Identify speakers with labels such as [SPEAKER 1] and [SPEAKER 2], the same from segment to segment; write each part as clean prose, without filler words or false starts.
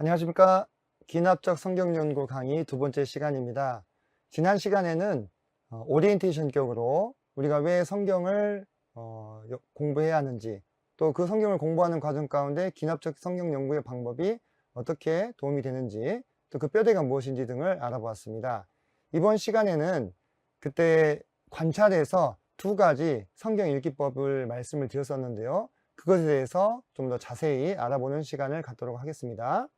[SPEAKER 1] 안녕하십니까. 기납적 성경연구 강의 두 번째 시간입니다. 지난 시간에는 오리엔테이션격으로 우리가 왜 성경을 공부해야 하는지, 또 그 성경을 공부하는 과정 가운데 기납적 성경연구의 방법이 어떻게 도움이 되는지, 또 그 뼈대가 무엇인지 등을 알아보았습니다. 이번 시간에는 그때 관찰해서 두 가지 성경 읽기법을 말씀을 드렸었는데요. 그것에 대해서 좀 더 자세히 알아보는 시간을 갖도록 하겠습니다.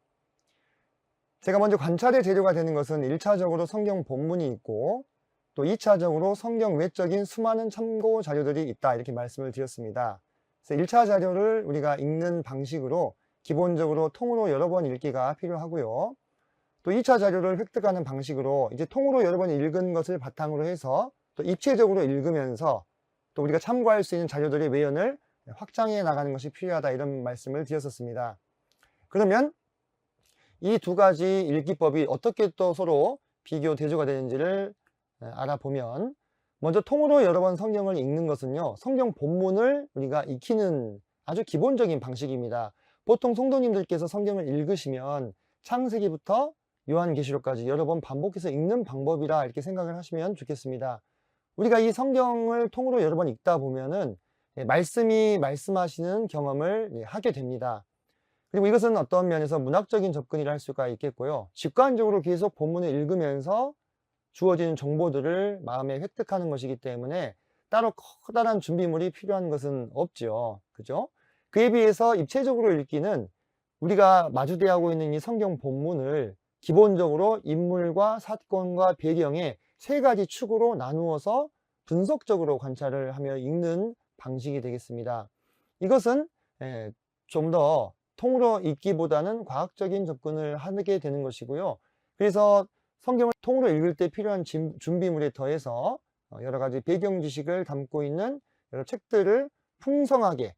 [SPEAKER 1] 제가 먼저 관찰의 재료가 되는 것은 1차적으로 성경 본문이 있고, 또 2차적으로 성경 외적인 수많은 참고 자료들이 있다, 이렇게 말씀을 드렸습니다. 그래서 1차 자료를 우리가 읽는 방식으로 기본적으로 통으로 여러 번 읽기가 필요하고요. 또 2차 자료를 획득하는 방식으로 이제 통으로 여러 번 읽은 것을 바탕으로 해서 또 입체적으로 읽으면서 또 우리가 참고할 수 있는 자료들의 외연을 확장해 나가는 것이 필요하다, 이런 말씀을 드렸었습니다. 그러면 이 두 가지 읽기법이 어떻게 또 서로 비교 대조가 되는지를 알아보면, 먼저 통으로 여러 번 성경을 읽는 것은요, 성경 본문을 우리가 익히는 아주 기본적인 방식입니다. 보통 성도님들께서 성경을 읽으시면 창세기부터 요한계시록까지 여러 번 반복해서 읽는 방법이라 이렇게 생각을 하시면 좋겠습니다. 우리가 이 성경을 통으로 여러 번 읽다 보면은 말씀이 말씀하시는 경험을 하게 됩니다. 그리고 이것은 어떤 면에서 문학적인 접근이라 할 수가 있겠고요. 직관적으로 계속 본문을 읽으면서 주어지는 정보들을 마음에 획득하는 것이기 때문에 따로 커다란 준비물이 필요한 것은 없죠. 그죠? 그에 비해서 입체적으로 읽기는 우리가 마주대하고 있는 이 성경 본문을 기본적으로 인물과 사건과 배경의 세 가지 축으로 나누어서 분석적으로 관찰을 하며 읽는 방식이 되겠습니다. 이것은 좀 더 통으로 읽기보다는 과학적인 접근을 하게 되는 것이고요. 그래서 성경을 통으로 읽을 때 필요한 준비물에 더해서 여러 가지 배경 지식을 담고 있는 여러 책들을 풍성하게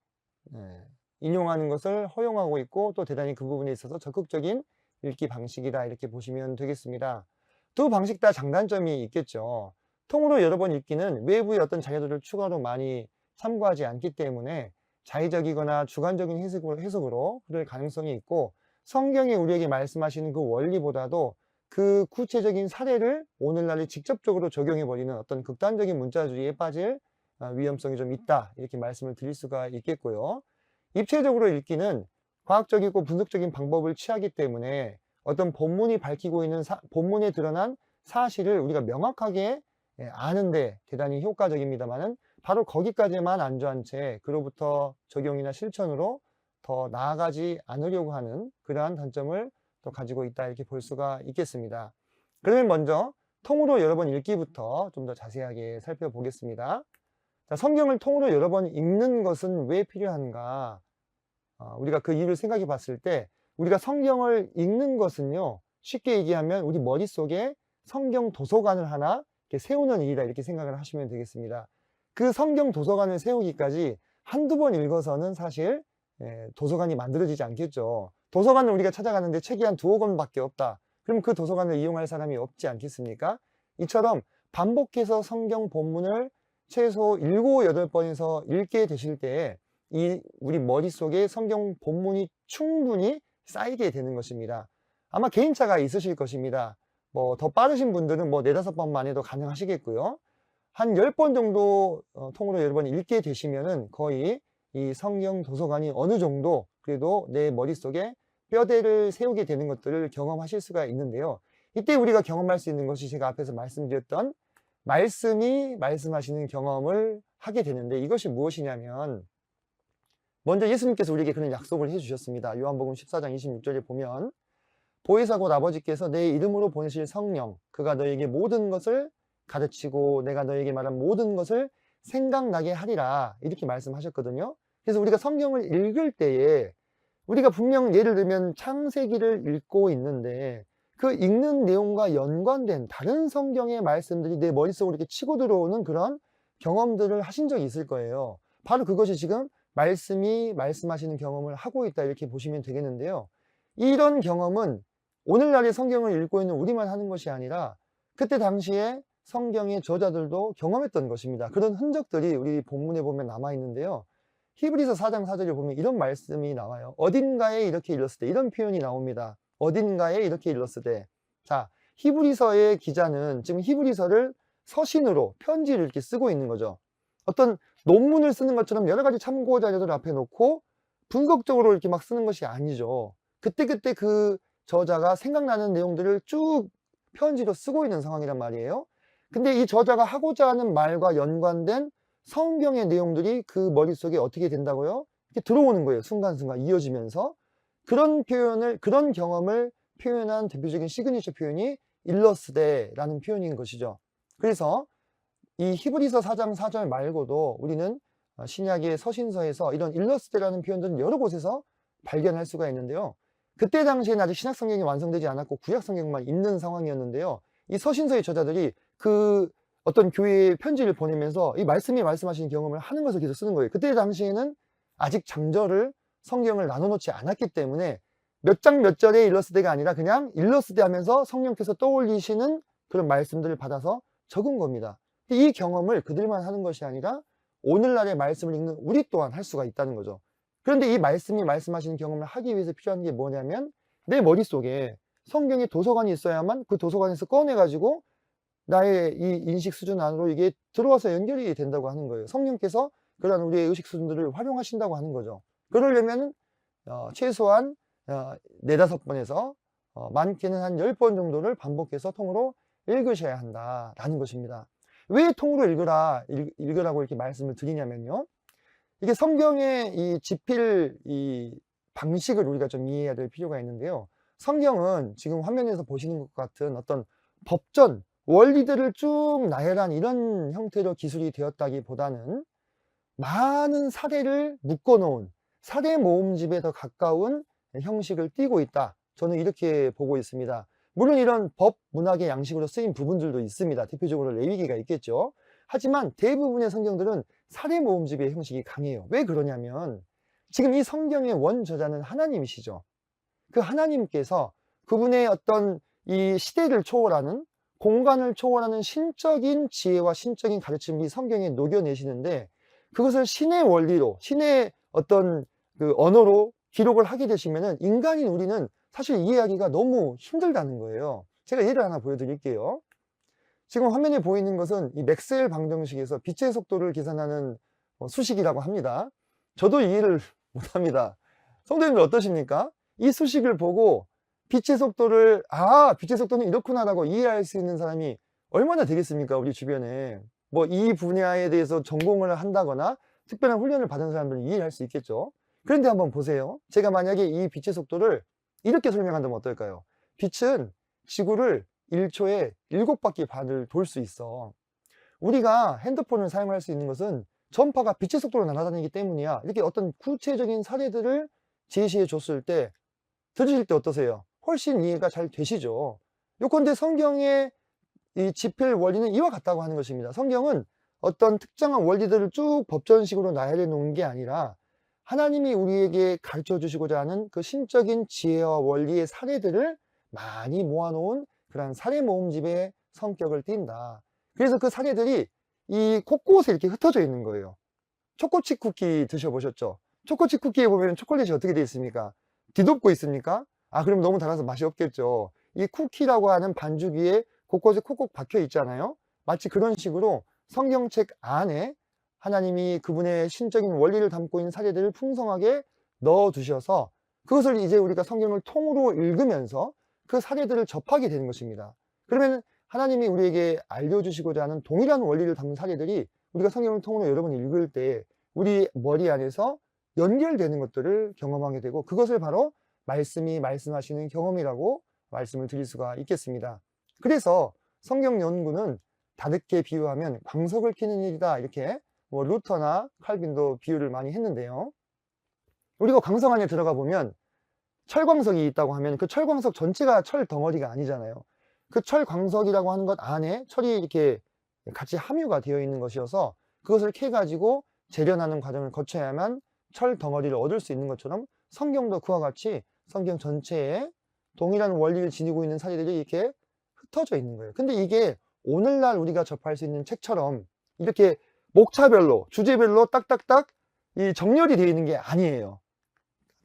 [SPEAKER 1] 인용하는 것을 허용하고 있고, 또 대단히 그 부분에 있어서 적극적인 읽기 방식이다, 이렇게 보시면 되겠습니다. 두 방식 다 장단점이 있겠죠. 통으로 여러 번 읽기는 외부의 어떤 자료들을 추가로 많이 참고하지 않기 때문에 자의적이거나 주관적인 해석으로 흐를 가능성이 있고, 성경이 우리에게 말씀하시는 그 원리보다도 그 구체적인 사례를 오늘날에 직접적으로 적용해버리는 어떤 극단적인 문자주의에 빠질 위험성이 좀 있다, 이렇게 말씀을 드릴 수가 있겠고요. 입체적으로 읽기는 과학적이고 분석적인 방법을 취하기 때문에 어떤 본문이 밝히고 있는 본문에 드러난 사실을 우리가 명확하게 아는데 대단히 효과적입니다만은, 바로 거기까지만 안주한 채 그로부터 적용이나 실천으로 더 나아가지 않으려고 하는 그러한 단점을 또 가지고 있다, 이렇게 볼 수가 있겠습니다. 그러면 먼저 통으로 여러 번 읽기부터 좀 더 자세하게 살펴보겠습니다. 자, 성경을 통으로 여러 번 읽는 것은 왜 필요한가? 우리가 그 이유를 생각해 봤을 때, 우리가 성경을 읽는 것은요, 쉽게 얘기하면 우리 머릿속에 성경 도서관을 하나 이렇게 세우는 일이다, 이렇게 생각을 하시면 되겠습니다. 그 성경 도서관을 세우기까지 한두 번 읽어서는 사실 도서관이 만들어지지 않겠죠. 도서관을 우리가 찾아가는데 책이 한 두어 권밖에 없다. 그럼 그 도서관을 이용할 사람이 없지 않겠습니까? 이처럼 반복해서 성경 본문을 최소 7, 8번에서 읽게 되실 때 우리 머릿속에 성경 본문이 충분히 쌓이게 되는 것입니다. 아마 개인차가 있으실 것입니다. 뭐 더 빠르신 분들은 뭐 4, 5번만 해도 가능하시겠고요. 한 10번 정도 통으로 여러 번 읽게 되시면은 거의 이 성경 도서관이 어느 정도 그래도 내 머릿속에 뼈대를 세우게 되는 것들을 경험하실 수가 있는데요. 이때 우리가 경험할 수 있는 것이 제가 앞에서 말씀드렸던 말씀이 말씀하시는 경험을 하게 되는데, 이것이 무엇이냐면, 먼저 예수님께서 우리에게 그런 약속을 해주셨습니다. 요한복음 14장 26절에 보면, 보혜사 곧 아버지께서 내 이름으로 보내실 성령, 그가 너에게 모든 것을 가르치고 내가 너에게 말한 모든 것을 생각나게 하리라, 이렇게 말씀하셨거든요. 그래서 우리가 성경을 읽을 때에 우리가 분명 예를 들면 창세기를 읽고 있는데 그 읽는 내용과 연관된 다른 성경의 말씀들이 내 머릿속으로 이렇게 치고 들어오는 그런 경험들을 하신 적이 있을 거예요. 바로 그것이 지금 말씀이 말씀하시는 경험을 하고 있다, 이렇게 보시면 되겠는데요. 이런 경험은 오늘날의 성경을 읽고 있는 우리만 하는 것이 아니라 그때 당시에 성경의 저자들도 경험했던 것입니다. 그런 흔적들이 우리 본문에 보면 남아 있는데요. 히브리서 4장 4절에 보면 이런 말씀이 나와요. 어딘가에 이렇게 읽었을 때 이런 표현이 나옵니다. 어딘가에 이렇게 일렀으되. 자, 히브리서의 기자는 지금 히브리서를 서신으로 편지를 이렇게 쓰고 있는 거죠. 어떤 논문을 쓰는 것처럼 여러 가지 참고 자료들 앞에 놓고 분석적으로 이렇게 막 쓰는 것이 아니죠. 그때그때 그 저자가 생각나는 내용들을 쭉 편지로 쓰고 있는 상황이란 말이에요. 근데 이 저자가 하고자 하는 말과 연관된 성경의 내용들이 그 머릿속에 어떻게 된다고요? 이렇게 들어오는 거예요. 순간순간 이어지면서. 그런 표현을, 그런 경험을 표현한 대표적인 시그니처 표현이 일러스데라는 표현인 것이죠. 그래서 이 히브리서 4장 4절 말고도 우리는 신약의 서신서에서 이런 일러스트라는 표현들은 여러 곳에서 발견할 수가 있는데요. 그때 당시에는 아직 신약 성경이 완성되지 않았고 구약 성경만 있는 상황이었는데요. 이 서신서의 저자들이 그 어떤 교회에 편지를 보내면서 이 말씀이 말씀하시는 경험을 하는 것을 계속 쓰는 거예요. 그때 당시에는 아직 장절을 성경을 나눠놓지 않았기 때문에 몇 장 몇 절의 일러스트가 아니라 그냥 일러스트 하면서 성령께서 떠올리시는 그런 말씀들을 받아서 적은 겁니다. 이 경험을 그들만 하는 것이 아니라 오늘날의 말씀을 읽는 우리 또한 할 수가 있다는 거죠. 그런데 이 말씀이 말씀하시는 경험을 하기 위해서 필요한 게 뭐냐면 내 머릿속에 성경의 도서관이 있어야만 그 도서관에서 꺼내가지고 나의 이 인식 수준 안으로 이게 들어와서 연결이 된다고 하는 거예요. 성령께서 그런 우리의 의식 수준들을 활용하신다고 하는 거죠. 그러려면 최소한 4-5번에서 많게는 한 10번 정도를 반복해서 통으로 읽으셔야 한다라는 것입니다. 왜 통으로 읽으라고 이렇게 말씀을 드리냐면요. 이게 성경의 이 집필 이 방식을 우리가 좀 이해해야 될 필요가 있는데요. 성경은 지금 화면에서 보시는 것 같은 어떤 법전, 원리들을 쭉 나열한 이런 형태로 기술이 되었다기보다는 많은 사례를 묶어놓은 사례 모음집에 더 가까운 형식을 띠고 있다. 저는 이렇게 보고 있습니다. 물론 이런 법, 문학의 양식으로 쓰인 부분들도 있습니다. 대표적으로 레위기가 있겠죠. 하지만 대부분의 성경들은 사례 모음집의 형식이 강해요. 왜 그러냐면 지금 이 성경의 원저자는 하나님이시죠. 그 하나님께서 그분의 어떤 이 시대를 초월하는 공간을 초월하는 신적인 지혜와 신적인 가르침을 이 성경에 녹여내시는데 그것을 신의 원리로, 신의 어떤 그 언어로 기록을 하게 되시면은 인간인 우리는 사실 이해하기가 너무 힘들다는 거예요. 제가 예를 하나 보여드릴게요. 지금 화면에 보이는 것은 이 맥스웰 방정식에서 빛의 속도를 계산하는 수식이라고 합니다. 저도 이해를 못합니다. 성도님들 어떠십니까? 이 수식을 보고 빛의 속도를 빛의 속도는 이렇구나라고 이해할 수 있는 사람이 얼마나 되겠습니까? 우리 주변에 뭐 이 분야에 대해서 전공을 한다거나 특별한 훈련을 받은 사람들은 이해할 수 있겠죠. 그런데 한번 보세요. 제가 만약에 이 빛의 속도를 이렇게 설명한다면 어떨까요? 빛은 지구를 1초에 7바퀴 반을 돌 수 있어. 우리가 핸드폰을 사용할 수 있는 것은 전파가 빛의 속도로 날아다니기 때문이야. 이렇게 어떤 구체적인 사례들을 제시해 줬을 때 들으실 때 어떠세요? 훨씬 이해가 잘 되시죠? 요컨대 성경의 이 집필 원리는 이와 같다고 하는 것입니다. 성경은 어떤 특정한 원리들을 쭉 법전식으로 나열해 놓은 게 아니라 하나님이 우리에게 가르쳐 주시고자 하는 그 신적인 지혜와 원리의 사례들을 많이 모아놓은 그런 사례 모음집의 성격을 띈다. 그래서 그 사례들이 이 곳곳에 이렇게 흩어져 있는 거예요. 초코칩 쿠키 드셔보셨죠? 초코칩 쿠키에 보면 초콜릿이 어떻게 되어 있습니까? 뒤덮고 있습니까? 그럼 너무 달아서 맛이 없겠죠. 이 쿠키라고 하는 반죽 위에 곳곳에 콕콕 박혀 있잖아요. 마치 그런 식으로 성경책 안에 하나님이 그분의 신적인 원리를 담고 있는 사례들을 풍성하게 넣어 두셔서 그것을 이제 우리가 성경을 통으로 읽으면서 그 사례들을 접하게 되는 것입니다. 그러면 하나님이 우리에게 알려주시고자 하는 동일한 원리를 담은 사례들이 우리가 성경을 통으로 여러 번 읽을 때 우리 머리 안에서 연결되는 것들을 경험하게 되고 그것을 바로 말씀이 말씀하시는 경험이라고 말씀을 드릴 수가 있겠습니다. 그래서 성경 연구는 다르게 비유하면 광석을 캐는 일이다. 이렇게 루터나 칼빈도 비유를 많이 했는데요. 우리가 광석 안에 들어가 보면 철광석이 있다고 하면 그 철광석 전체가 철 덩어리가 아니잖아요. 그 철광석이라고 하는 것 안에 철이 이렇게 같이 함유가 되어 있는 것이어서 그것을 캐가지고 재련하는 과정을 거쳐야만 철 덩어리를 얻을 수 있는 것처럼 성경도 그와 같이 성경 전체에 동일한 원리를 지니고 있는 사례들이 이렇게 흩어져 있는 거예요. 근데 이게 오늘날 우리가 접할 수 있는 책처럼 이렇게 목차별로, 주제별로 딱딱딱 이 정렬이 되어 있는 게 아니에요.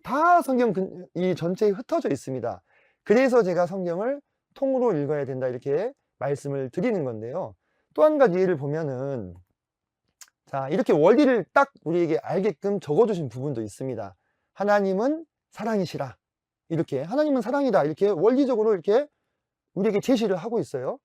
[SPEAKER 1] 다 성경 이 전체에 흩어져 있습니다. 그래서 제가 성경을 통으로 읽어야 된다 이렇게 말씀을 드리는 건데요. 또 한 가지 예를 보면은 자, 이렇게 원리를 딱 우리에게 알게끔 적어주신 부분도 있습니다. 하나님은 사랑이시라. 이렇게 하나님은 사랑이다. 이렇게 원리적으로 이렇게 우리에게 제시를 하고 있어요.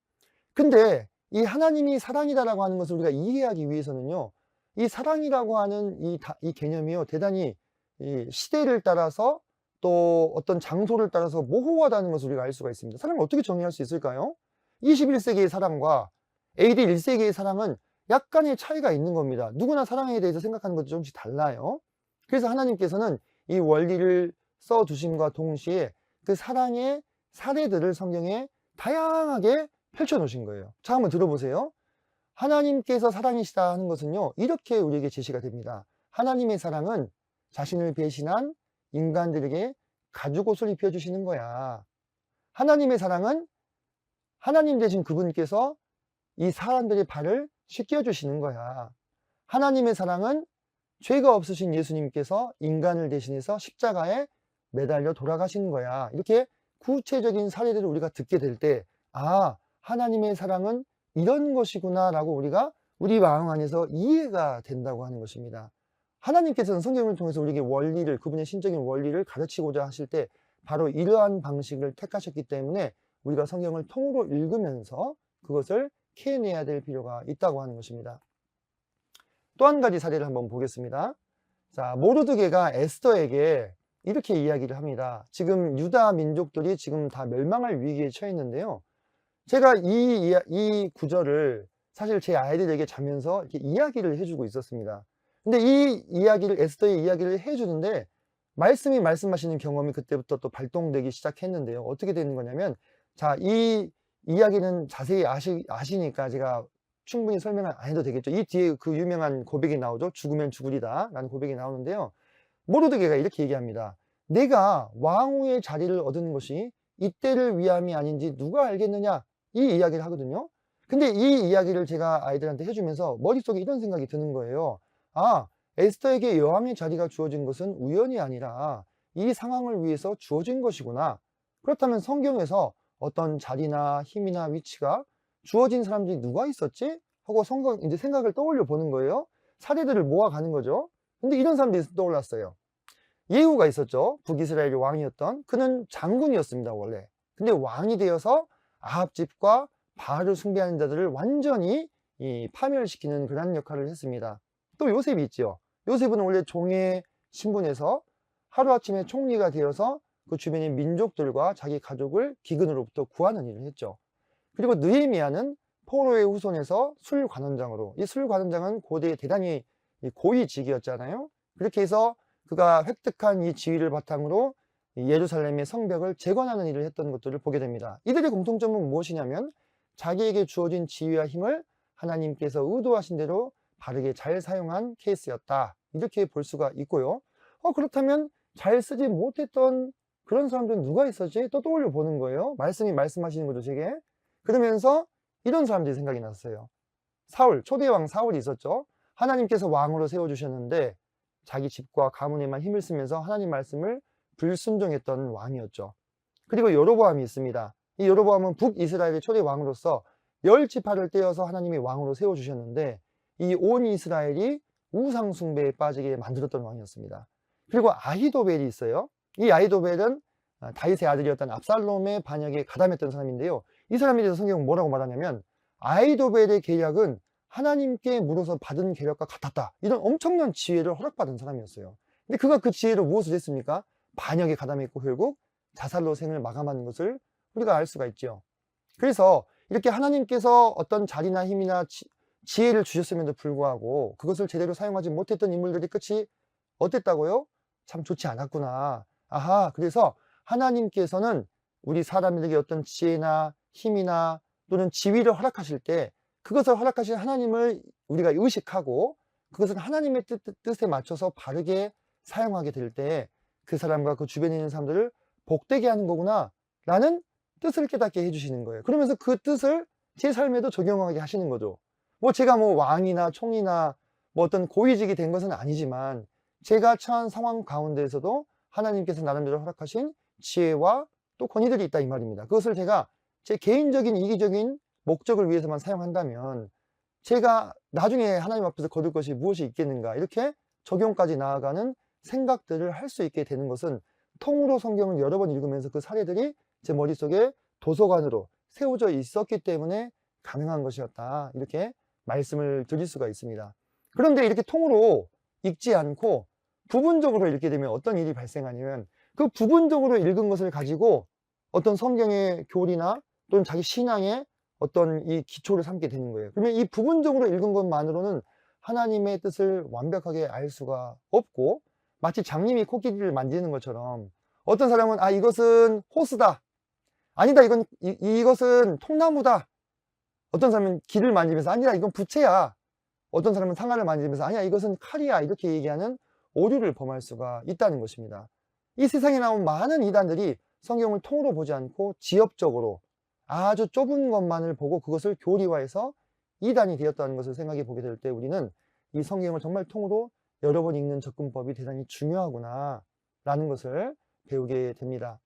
[SPEAKER 1] 근데 이 하나님이 사랑이다라고 하는 것을 우리가 이해하기 위해서는요, 이 사랑이라고 하는 이 개념이요, 대단히 이 시대를 따라서 또 어떤 장소를 따라서 모호하다는 것을 우리가 알 수가 있습니다. 사랑을 어떻게 정의할 수 있을까요? 21세기의 사랑과 AD 1세기의 사랑은 약간의 차이가 있는 겁니다. 누구나 사랑에 대해서 생각하는 것도 조금씩 달라요. 그래서 하나님께서는 이 원리를 써두심과 동시에 그 사랑의 사례들을 성경에 다양하게 펼쳐 놓으신 거예요. 자, 한번 들어보세요. 하나님께서 사랑이시다 하는 것은요, 이렇게 우리에게 제시가 됩니다. 하나님의 사랑은 자신을 배신한 인간들에게 가죽옷을 입혀주시는 거야. 하나님의 사랑은 하나님 되신 그분께서 이 사람들의 발을 씻겨주시는 거야. 하나님의 사랑은 죄가 없으신 예수님께서 인간을 대신해서 십자가에 매달려 돌아가신 거야. 이렇게 구체적인 사례들을 우리가 듣게 될 때, 아, 하나님의 사랑은 이런 것이구나 라고 우리가 우리 마음 안에서 이해가 된다고 하는 것입니다. 하나님께서는 성경을 통해서 우리에게 원리를, 그분의 신적인 원리를 가르치고자 하실 때 바로 이러한 방식을 택하셨기 때문에 우리가 성경을 통으로 읽으면서 그것을 캐내야 될 필요가 있다고 하는 것입니다. 또 한 가지 사례를 한번 보겠습니다. 자, 모르드게가 에스더에게 이렇게 이야기를 합니다. 지금 유다 민족들이 지금 다 멸망할 위기에 처해 있는데요. 제가 이 구절을 사실 제 아이들에게 자면서 이렇게 이야기를 해주고 있었습니다. 근데 이 이야기를, 에스더의 이야기를 해주는데 말씀이 말씀하시는 경험이 그때부터 또 발동되기 시작했는데요. 어떻게 되는 거냐면, 자, 이 이야기는 자세히 아시니까 제가 충분히 설명을 안 해도 되겠죠. 이 뒤에 그 유명한 고백이 나오죠. 죽으면 죽으리다 라는 고백이 나오는데요. 모르드게가 이렇게 얘기합니다. 내가 왕후의 자리를 얻은 것이 이때를 위함이 아닌지 누가 알겠느냐, 이 이야기를 하거든요. 근데 이 이야기를 제가 아이들한테 해주면서 머릿속에 이런 생각이 드는 거예요. 아, 에스더에게 여왕의 자리가 주어진 것은 우연이 아니라 이 상황을 위해서 주어진 것이구나. 그렇다면 성경에서 어떤 자리나 힘이나 위치가 주어진 사람들이 누가 있었지? 하고 이제 생각을 떠올려 보는 거예요. 사례들을 모아가는 거죠. 근데 이런 사람들이 떠올랐어요. 예후가 있었죠. 북이스라엘의 왕이었던. 그는 장군이었습니다, 원래. 근데 왕이 되어서 아합 집과 바알을 숭배하는 자들을 완전히 파멸시키는 그런 역할을 했습니다. 또 요셉이 있죠. 요셉은 원래 종의 신분에서 하루아침에 총리가 되어서 그 주변의 민족들과 자기 가족을 기근으로부터 구하는 일을 했죠. 그리고 느헤미야는 포로의 후손에서 술관원장으로, 이 술관원장은 고대에 대단히 고위직이었잖아요. 그렇게 해서 그가 획득한 이 지위를 바탕으로 예루살렘의 성벽을 재건하는 일을 했던 것들을 보게 됩니다. 이들의 공통점은 무엇이냐면 자기에게 주어진 지위와 힘을 하나님께서 의도하신 대로 바르게 잘 사용한 케이스였다. 이렇게 볼 수가 있고요. 그렇다면 잘 쓰지 못했던 그런 사람들은 누가 있었지? 또 떠올려 보는 거예요. 말씀이 말씀하시는 거죠, 제게. 그러면서 이런 사람들이 생각이 났어요. 사울, 초대왕 사울이 있었죠. 하나님께서 왕으로 세워주셨는데 자기 집과 가문에만 힘을 쓰면서 하나님 말씀을 불순종했던 왕이었죠. 그리고 여로보암이 있습니다. 이 여로보암은 북이스라엘의 초대 왕으로서 10지파를 떼어서 하나님이 왕으로 세워주셨는데 이 온 이스라엘이 우상 숭배에 빠지게 만들었던 왕이었습니다. 그리고 아히도벨이 있어요. 이 아히도벨은 다윗의 아들이었던 압살롬의 반역에 가담했던 사람인데요. 이 사람에 대해서 성경은 뭐라고 말하냐면 아히도벨의 계략은 하나님께 물어서 받은 계략과 같았다. 이런 엄청난 지혜를 허락받은 사람이었어요. 근데 그가 그 지혜로 무엇을 했습니까? 반역에 가담했고 결국 자살로 생을 마감하는 것을 우리가 알 수가 있죠. 그래서 이렇게 하나님께서 어떤 자리나 힘이나 지혜를 주셨음에도 불구하고 그것을 제대로 사용하지 못했던 인물들이 끝이 어땠다고요? 참 좋지 않았구나. 아하, 그래서 하나님께서는 우리 사람들에게 어떤 지혜나 힘이나 또는 지위를 허락하실 때 그것을 허락하신 하나님을 우리가 의식하고 그것을 하나님의 뜻에 맞춰서 바르게 사용하게 될 때 그 사람과 그 주변에 있는 사람들을 복되게 하는 거구나 라는 뜻을 깨닫게 해주시는 거예요. 그러면서 그 뜻을 제 삶에도 적용하게 하시는 거죠. 제가 왕이나 총리나 어떤 고위직이 된 것은 아니지만 제가 처한 상황 가운데에서도 하나님께서 나름대로 허락하신 지혜와 또 권위들이 있다 이 말입니다. 그것을 제가 제 개인적인 이기적인 목적을 위해서만 사용한다면 제가 나중에 하나님 앞에서 거둘 것이 무엇이 있겠는가, 이렇게 적용까지 나아가는 생각들을 할 수 있게 되는 것은 통으로 성경을 여러 번 읽으면서 그 사례들이 제 머릿속에 도서관으로 세워져 있었기 때문에 가능한 것이었다, 이렇게 말씀을 드릴 수가 있습니다. 그런데 이렇게 통으로 읽지 않고 부분적으로 읽게 되면 어떤 일이 발생하냐면, 그 부분적으로 읽은 것을 가지고 어떤 성경의 교리나 또는 자기 신앙의 어떤 이 기초를 삼게 되는 거예요. 그러면 이 부분적으로 읽은 것만으로는 하나님의 뜻을 완벽하게 알 수가 없고, 마치 장님이 코끼리를 만지는 것처럼 어떤 사람은 이것은 호스다, 아니다 이것은 통나무다, 어떤 사람은 길을 만지면서 아니다 이건 부채야, 어떤 사람은 상아를 만지면서 아니야 이것은 칼이야, 이렇게 얘기하는 오류를 범할 수가 있다는 것입니다. 이 세상에 나온 많은 이단들이 성경을 통으로 보지 않고 지엽적으로 아주 좁은 것만을 보고 그것을 교리화해서 이단이 되었다는 것을 생각해 보게 될 때, 우리는 이 성경을 정말 통으로 여러 번 읽는 접근법이 대단히 중요하구나 라는 것을 배우게 됩니다.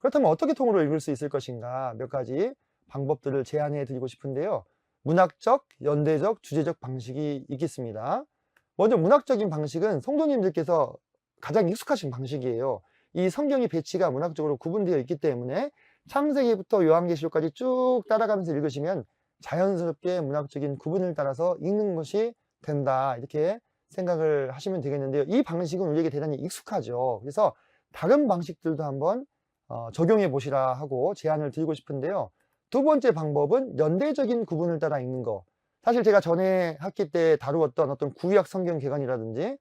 [SPEAKER 1] 그렇다면 어떻게 통으로 읽을 수 있을 것인가, 몇 가지 방법들을 제안해 드리고 싶은데요. 문학적, 연대적, 주제적 방식이 있겠습니다. 먼저 문학적인 방식은 성도님들께서 가장 익숙하신 방식이에요. 이 성경의 배치가 문학적으로 구분되어 있기 때문에 창세기부터 요한계시록까지 쭉 따라가면서 읽으시면 자연스럽게 문학적인 구분을 따라서 읽는 것이 된다, 이렇게 생각을 하시면 되겠는데요. 이 방식은 우리에게 대단히 익숙하죠. 그래서 다른 방식들도 한번 적용해 보시라 하고 제안을 드리고 싶은데요. 두 번째 방법은 연대적인 구분을 따라 읽는 거. 사실 제가 전에 학기 때 다루었던 어떤 구약 성경 개관이라든지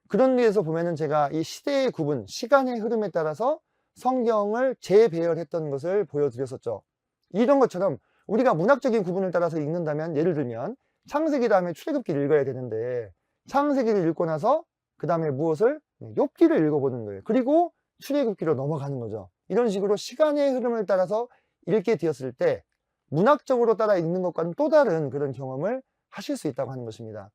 [SPEAKER 1] 그런 데에서 보면은 제가 이 시대의 구분, 시간의 흐름에 따라서 성경을 재배열했던 것을 보여드렸었죠. 이런 것처럼 우리가 문학적인 구분을 따라서 읽는다면, 예를 들면 창세기 다음에 출애굽기를 읽어야 되는데 창세기를 읽고 나서 그 다음에 무엇을? 욥기를 읽어보는 거예요. 그리고 출애굽기로 넘어가는 거죠. 이런 식으로 시간의 흐름을 따라서 읽게 되었을 때 문학적으로 따라 읽는 것과는 또 다른 그런 경험을 하실 수 있다고 하는 것입니다.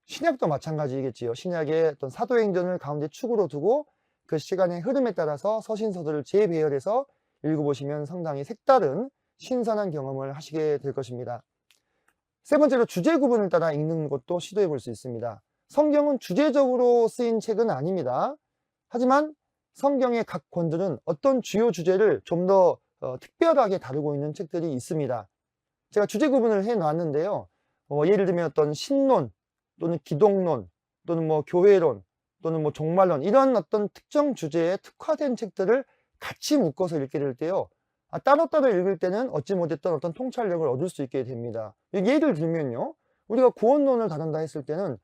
[SPEAKER 1] 신약도 마찬가지겠지요. 신약의 어떤 사도행전을 가운데 축으로 두고 그 시간의 흐름에 따라서 서신서들을 재배열해서 읽어보시면 상당히 색다른 신선한 경험을 하시게 될 것입니다. 세 번째로 주제 구분을 따라 읽는 것도 시도해 볼 수 있습니다. 성경은 주제적으로 쓰인 책은 아닙니다. 하지만 성경의 각 권들은 어떤 주요 주제를 좀 더 특별하게 다루고 있는 책들이 있습니다. 제가 주제 구분을 해 놨는데요. 예를 들면 어떤 신론 또는 기독론 또는 교회론 또는 종말론, 이런 어떤 특정 주제에 특화된 책들을 같이 묶어서 읽게 될 때요, 따로따로 읽을 때는 얻지 못했던 어떤 통찰력을 얻을 수 있게 됩니다. 예를 들면요, 우리가 구원론을 다룬다 했을 때는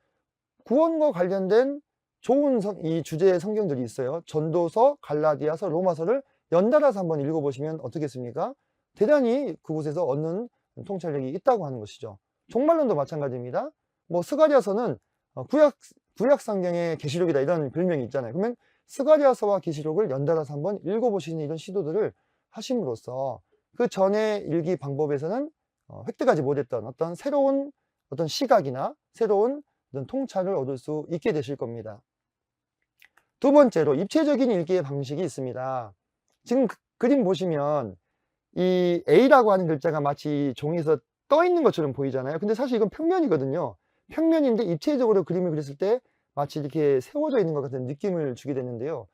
[SPEAKER 1] 구원과 관련된 좋은 이 주제의 성경들이 있어요. 전도서, 갈라디아서, 로마서를 연달아서 한번 읽어보시면 어떻겠습니까? 대단히 그곳에서 얻는 통찰력이 있다고 하는 것이죠. 종말론도 마찬가지입니다. 스가랴서는 구약 성경의 계시록이다, 이런 별명이 있잖아요. 그러면 스가랴서와 계시록을 연달아서 한번 읽어보시는 이런 시도들을 하심으로써 그 전에 읽기 방법에서는 획득하지 못했던 어떤 새로운 어떤 시각이나 새로운 어떤 통찰을 얻을 수 있게 되실 겁니다. 두 번째로 입체적인 읽기의 방식이 있습니다. 지금 그림 보시면 이 A라고 하는 글자가 마치 종이에서 떠 있는 것처럼 보이잖아요. 근데 사실 이건 평면이거든요. 평면인데 입체적으로 그림을 그렸을 때 마치 이렇게 세워져 있는 것 같은 느낌을 주게 되는데요.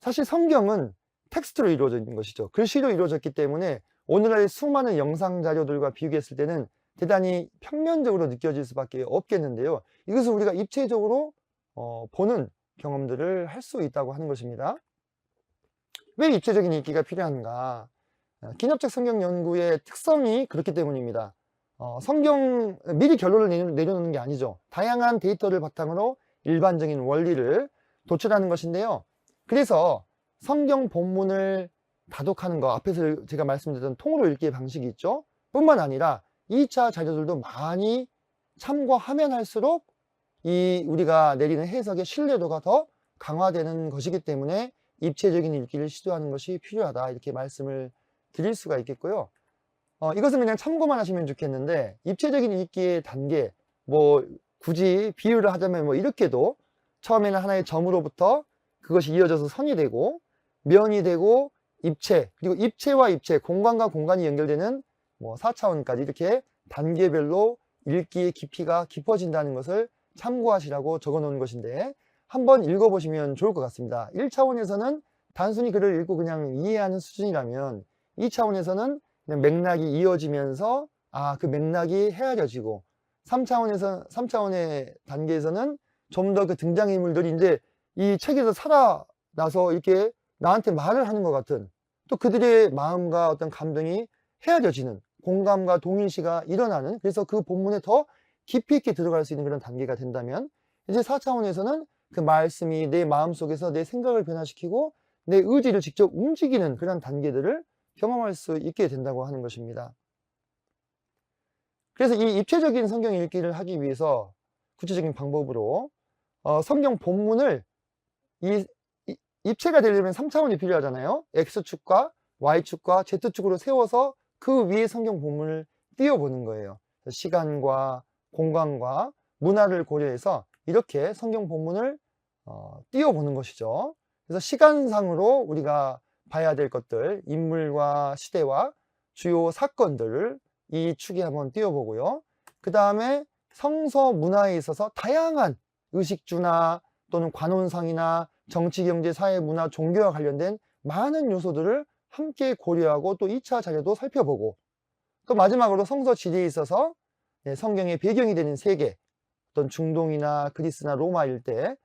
[SPEAKER 1] 사실 성경은 텍스트로 이루어져 있는 것이죠. 글씨로 이루어졌기 때문에 오늘날 수많은 영상 자료들과 비교했을 때는 대단히 평면적으로 느껴질 수밖에 없겠는데요. 이것을 우리가 입체적으로 보는 경험들을 할 수 있다고 하는 것입니다. 왜 입체적인 읽기가 필요한가? 기납적 성경 연구의 특성이 그렇기 때문입니다. 성경 미리 결론을 내려놓는 게 아니죠. 다양한 데이터를 바탕으로 일반적인 원리를 도출하는 것인데요. 그래서 성경 본문을 다독하는 거, 앞에서 제가 말씀드렸던 통으로 읽기의 방식이 있죠. 뿐만 아니라 2차 자료들도 많이 참고하면 할수록 우리가 내리는 해석의 신뢰도가 더 강화되는 것이기 때문에 입체적인 읽기를 시도하는 것이 필요하다, 이렇게 말씀을 드릴 수가 있겠고요. 이것은 그냥 참고만 하시면 좋겠는데, 입체적인 읽기의 단계, 굳이 비유를 하자면 이렇게도 처음에는 하나의 점으로부터 그것이 이어져서 선이 되고 면이 되고 입체, 그리고 입체와 입체, 공간과 공간이 연결되는 뭐 4차원까지 이렇게 단계별로 읽기의 깊이가 깊어진다는 것을 참고하시라고 적어 놓은 것인데 한번 읽어보시면 좋을 것 같습니다. 1차원에서는 단순히 글을 읽고 그냥 이해하는 수준이라면 2차원에서는 그냥 맥락이 이어지면서 그 맥락이 헤아려지고 3차원의 단계에서는 좀 더 그 등장인물들이 이제 이 책에서 살아나서 이렇게 나한테 말을 하는 것 같은, 또 그들의 마음과 어떤 감동이 헤아려지는, 공감과 동일시가 일어나는, 그래서 그 본문에 더 깊이 있게 들어갈 수 있는 그런 단계가 된다면 이제 4차원에서는 그 말씀이 내 마음속에서 내 생각을 변화시키고 내 의지를 직접 움직이는 그런 단계들을 경험할 수 있게 된다고 하는 것입니다. 그래서 이 입체적인 성경 읽기를 하기 위해서 구체적인 방법으로 성경 본문을 입체가 되려면 3차원이 필요하잖아요. X축과 Y축과 Z축으로 세워서 그 위에 성경 본문을 띄워보는 거예요. 시간과 공간과 문화를 고려해서 이렇게 성경 본문을 띄워보는 것이죠. 그래서 시간상으로 우리가 봐야 될 것들, 인물과 시대와 주요 사건들을 이 축에 한번 띄워보고요. 그 다음에 성서 문화에 있어서 다양한 의식주나 또는 관혼상이나 정치, 경제, 사회, 문화, 종교와 관련된 많은 요소들을 함께 고려하고 또 2차 자료도 살펴보고, 또 마지막으로 성서 지리에 있어서 성경의 배경이 되는 세계, 어떤 중동이나 그리스나 로마 일대,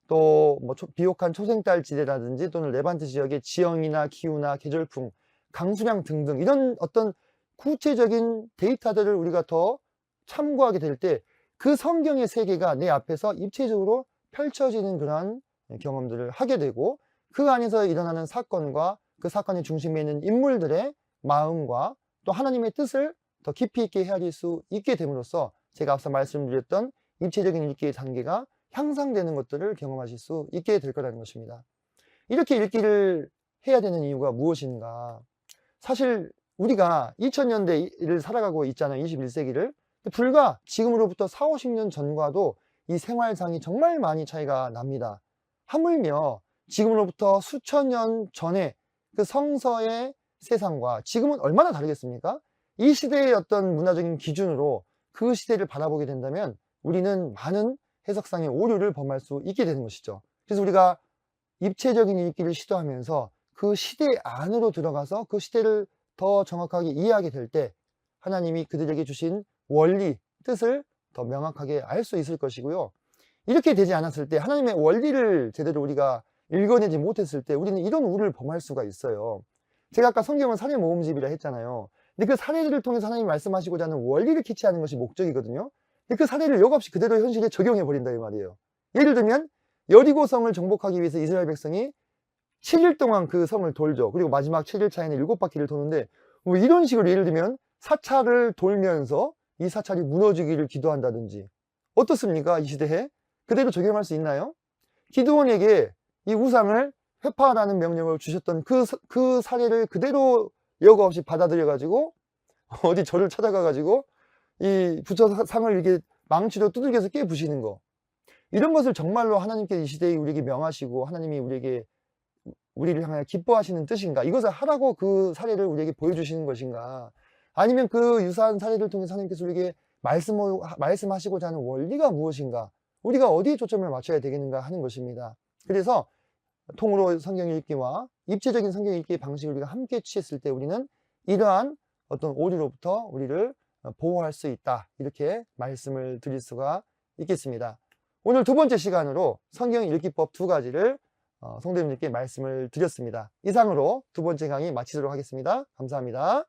[SPEAKER 1] 또 뭐 비옥한 초생달 지대라든지 또는 레반트 지역의 지형이나 기후나 계절풍, 강수량 등등 이런 어떤 구체적인 데이터들을 우리가 더 참고하게 될 때 그 성경의 세계가 내 앞에서 입체적으로 펼쳐지는 그러한 경험들을 하게 되고, 그 안에서 일어나는 사건과 그 사건의 중심에 있는 인물들의 마음과 또 하나님의 뜻을 더 깊이 있게 헤아릴 수 있게 됨으로써 제가 앞서 말씀드렸던 입체적인 읽기의 단계가 향상되는 것들을 경험하실 수 있게 될 거라는 것입니다. 이렇게 읽기를 해야 되는 이유가 무엇인가? 사실 우리가 2000년대를 살아가고 있잖아요. 21세기를. 불과 지금으로부터 4, 50년 전과도 이 생활상이 정말 많이 차이가 납니다. 하물며 지금으로부터 수천 년 전에 그 성서의 세상과 지금은 얼마나 다르겠습니까? 이 시대의 어떤 문화적인 기준으로 그 시대를 바라보게 된다면 우리는 많은 해석상의 오류를 범할 수 있게 되는 것이죠. 그래서 우리가 입체적인 읽기를 시도하면서 그 시대 안으로 들어가서 그 시대를 더 정확하게 이해하게 될 때 하나님이 그들에게 주신 원리, 뜻을 더 명확하게 알 수 있을 것이고요. 이렇게 되지 않았을 때, 하나님의 원리를 제대로 우리가 읽어내지 못했을 때 우리는 이런 우를 범할 수가 있어요. 제가 아까 성경은 사례 모음집이라 했잖아요. 근데 그 사례들을 통해서 하나님이 말씀하시고자 하는 원리를 캐치하는 것이 목적이거든요. 근데 그 사례를 여과없이 그대로 현실에 적용해 버린다 이 말이에요. 예를 들면 여리고성을 정복하기 위해서 이스라엘 백성이 7일 동안 그 성을 돌죠. 그리고 마지막 7일 차에는 7바퀴를 도는데 뭐 이런 식으로 예를 들면 사찰을 돌면서 이 사찰이 무너지기를 기도한다든지, 어떻습니까? 이 시대에 그대로 적용할 수 있나요? 기드온에게 이 우상을 회파하라는 명령을 주셨던 그 사례를 그대로 여과 없이 받아들여 가지고 어디 절을 찾아가 가지고 이 부처 상을 이렇게 망치로 두들겨서 깨부시는 거, 이런 것을 정말로 하나님께 이 시대에 우리에게 명하시고 하나님이 우리를 향하여 기뻐하시는 뜻인가? 이것을 하라고 그 사례를 우리에게 보여주시는 것인가? 아니면 그 유사한 사례를 통해서 하나님께서 우리에게 말씀하시고자 하는 원리가 무엇인가? 우리가 어디에 초점을 맞춰야 되겠는가 하는 것입니다. 그래서 통으로 성경 읽기와 입체적인 성경 읽기의 방식을 우리가 함께 취했을 때 우리는 이러한 어떤 오류로부터 우리를 보호할 수 있다, 이렇게 말씀을 드릴 수가 있겠습니다. 오늘 두 번째 시간으로 성경 읽기법 2가지를 성도님들께 말씀을 드렸습니다. 이상으로 두 번째 강의 마치도록 하겠습니다. 감사합니다.